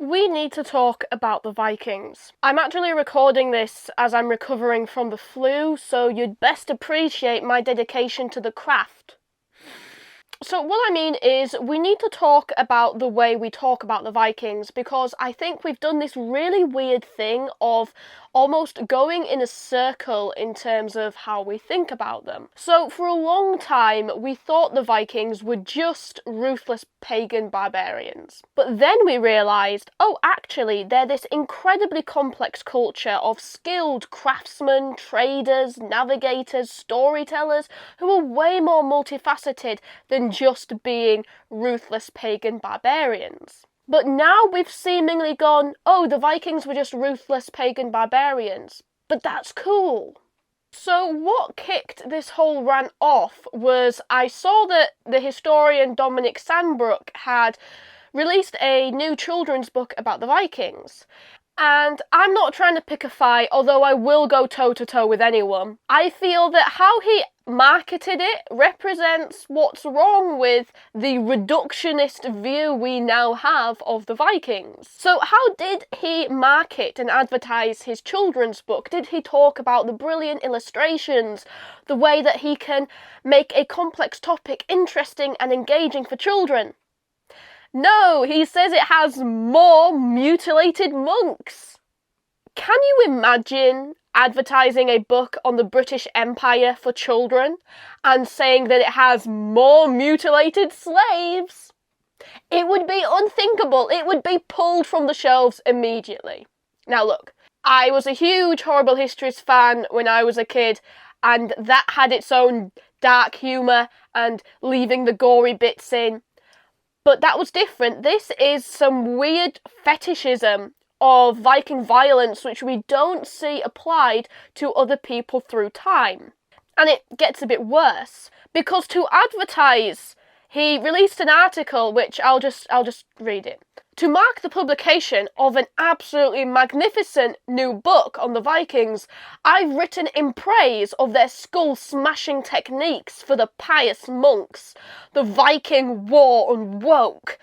We need to talk about the Vikings. I'm actually recording this as I'm recovering from the flu, so you'd best appreciate my dedication to the craft. So what I mean is, we need to talk about the way we talk about the Vikings, because I think we've done this really weird thing of almost going in a circle in terms of how we think about them. So for a long time, we thought the Vikings were just ruthless pagan barbarians. But then we realised, oh, actually, they're this incredibly complex culture of skilled craftsmen, traders, navigators, storytellers, who are way more multifaceted than just being ruthless pagan barbarians. But now we've seemingly gone, oh, the Vikings were just ruthless pagan barbarians. But that's cool. So what kicked this whole rant off was I saw that the historian Dominic Sandbrook had released a new children's book about the Vikings. And I'm not trying to pick a fight, although I will go toe-to-toe with anyone. I feel that how he marketed it represents what's wrong with the reductionist view we now have of the Vikings. So how did he market and advertise his children's book? Did he talk about the brilliant illustrations, the way that he can make a complex topic interesting and engaging for children? No, he says it has more mutilated monks. Can you imagine advertising a book on the British Empire for children and saying that it has more mutilated slaves? It would be unthinkable. It would be pulled from the shelves immediately. Now look, I was a huge Horrible Histories fan when I was a kid, and that had its own dark humour and leaving the gory bits in. But that was different. This is some weird fetishism of Viking violence which we don't see applied to other people through time. And it gets a bit worse, because to advertise, he released an article which I'll just read it. To mark the publication of an absolutely magnificent new book on the Vikings, I've written in praise of their skull-smashing techniques for the pious monks. The Viking war unwoke.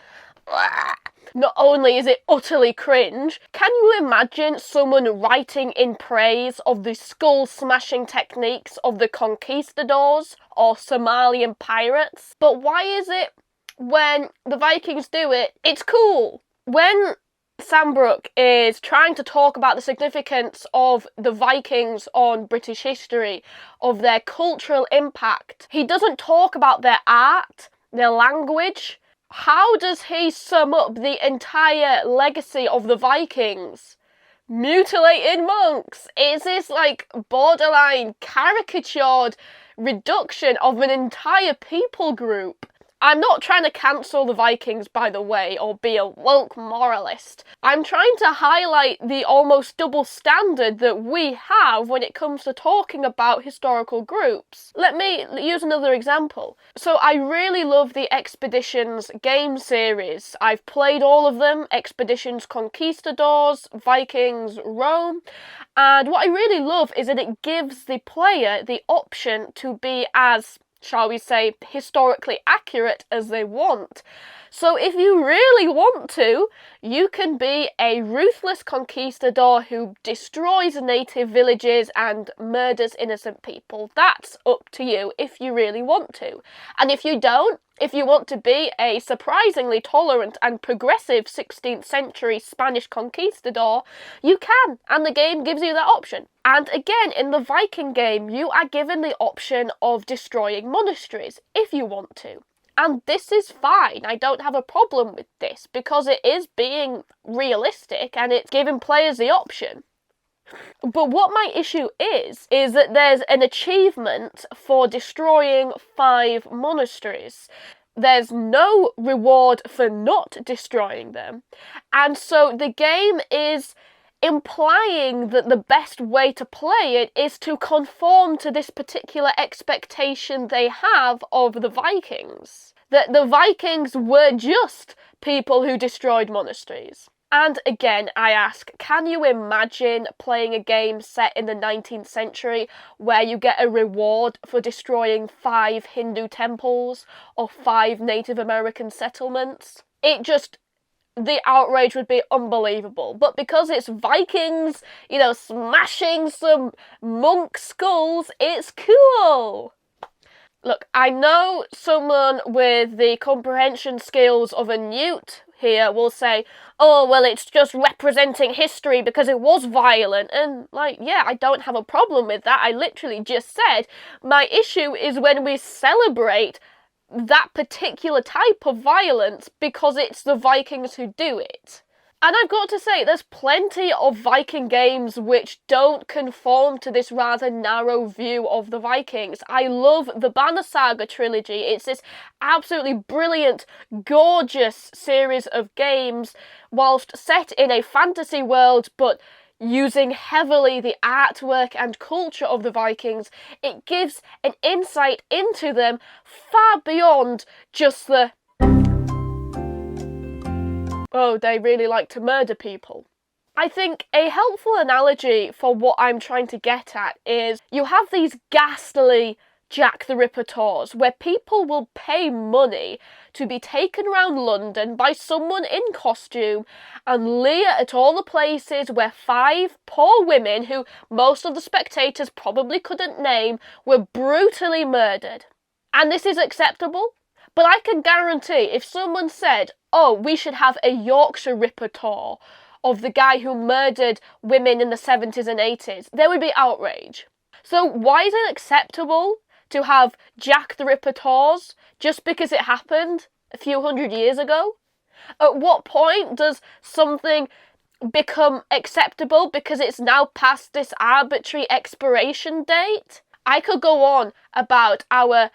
Not only is it utterly cringe, can you imagine someone writing in praise of the skull-smashing techniques of the conquistadors or Somalian pirates? But why is it when the Vikings do it, it's cool? When Sandbrook is trying to talk about the significance of the Vikings on British history, of their cultural impact, he doesn't talk about their art, their language. How does he sum up the entire legacy of the Vikings? Mutilated monks. Is this like borderline caricatured reduction of an entire people group? I'm not trying to cancel the Vikings, by the way, or be a woke moralist. I'm trying to highlight the almost double standard that we have when it comes to talking about historical groups. Let me use another example. So I really love the Expeditions game series. I've played all of them, Expeditions Conquistadors, Vikings, Rome, and what I really love is that it gives the player the option to be as, shall we say, historically accurate as they want. So if you really want to, you can be a ruthless conquistador who destroys native villages and murders innocent people. That's up to you if you really want to. And if you don't, if you want to be a surprisingly tolerant and progressive 16th century Spanish conquistador, you can, and the game gives you that option. And again, in the Viking game, you are given the option of destroying monasteries, if you want to. And this is fine, I don't have a problem with this, because it is being realistic and it's giving players the option. But what my issue is that there's an achievement for destroying 5 monasteries. There's no reward for not destroying them. And so the game is implying that the best way to play it is to conform to this particular expectation they have of the Vikings. That the Vikings were just people who destroyed monasteries. And again, I ask, can you imagine playing a game set in the 19th century where you get a reward for destroying 5 Hindu temples or 5 Native American settlements? It just the outrage would be unbelievable. But because it's Vikings, smashing some monk skulls, it's cool. Look, I know someone with the comprehension skills of a newt here will say, oh, well, it's just representing history because it was violent. And, yeah, I don't have a problem with that. I literally just said my issue is when we celebrate that particular type of violence because it's the Vikings who do it. And I've got to say, there's plenty of Viking games which don't conform to this rather narrow view of the Vikings. I love the Banner Saga trilogy. It's this absolutely brilliant, gorgeous series of games, whilst set in a fantasy world, but using heavily the artwork and culture of the Vikings. It gives an insight into them far beyond just the oh, they really like to murder people. I think a helpful analogy for what I'm trying to get at is you have these ghastly Jack the Ripper tours where people will pay money to be taken around London by someone in costume and leer at all the places where 5 poor women, who most of the spectators probably couldn't name, were brutally murdered. And this is acceptable? But I can guarantee if someone said, oh, we should have a Yorkshire Ripper tour of the guy who murdered women in the 70s and 80s, there would be outrage. So why is it acceptable to have Jack the Ripper tours just because it happened a few hundred years ago? At what point does something become acceptable because it's now past this arbitrary expiration date? I could go on about our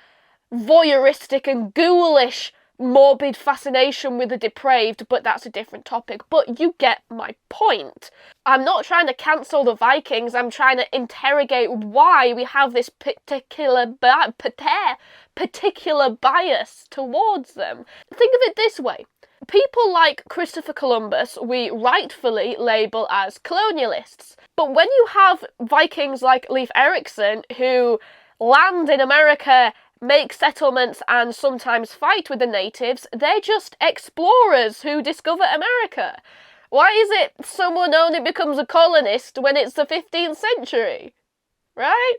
voyeuristic and ghoulish morbid fascination with the depraved, but that's a different topic. But you get my point. I'm not trying to cancel the Vikings, I'm trying to interrogate why we have this particular bias towards them. Think of it this way. People like Christopher Columbus we rightfully label as colonialists. But when you have Vikings like Leif Erikson who land in America, make settlements and sometimes fight with the natives, they're just explorers who discover America. Why is it someone only becomes a colonist when it's the 15th century? Right?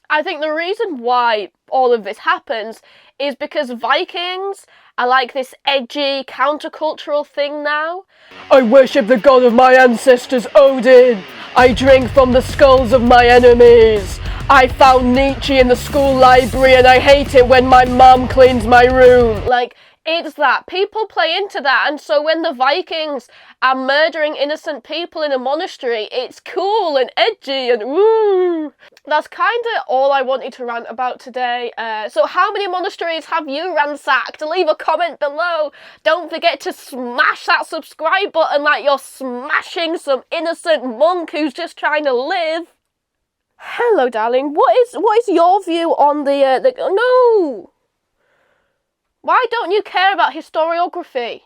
I think the reason why all of this happens is because Vikings are like this edgy, countercultural thing now. I worship the god of my ancestors, Odin. I drink from the skulls of my enemies. I found Nietzsche in the school library and I hate it when my mum cleans my room. It's that. People play into that, and so when the Vikings are murdering innocent people in a monastery, it's cool and edgy and woo! That's kind of all I wanted to rant about today. So how many monasteries have you ransacked? Leave a comment below. Don't forget to smash that subscribe button like you're smashing some innocent monk who's just trying to live. Hello, darling. What is your view on the no? Why don't you care about historiography?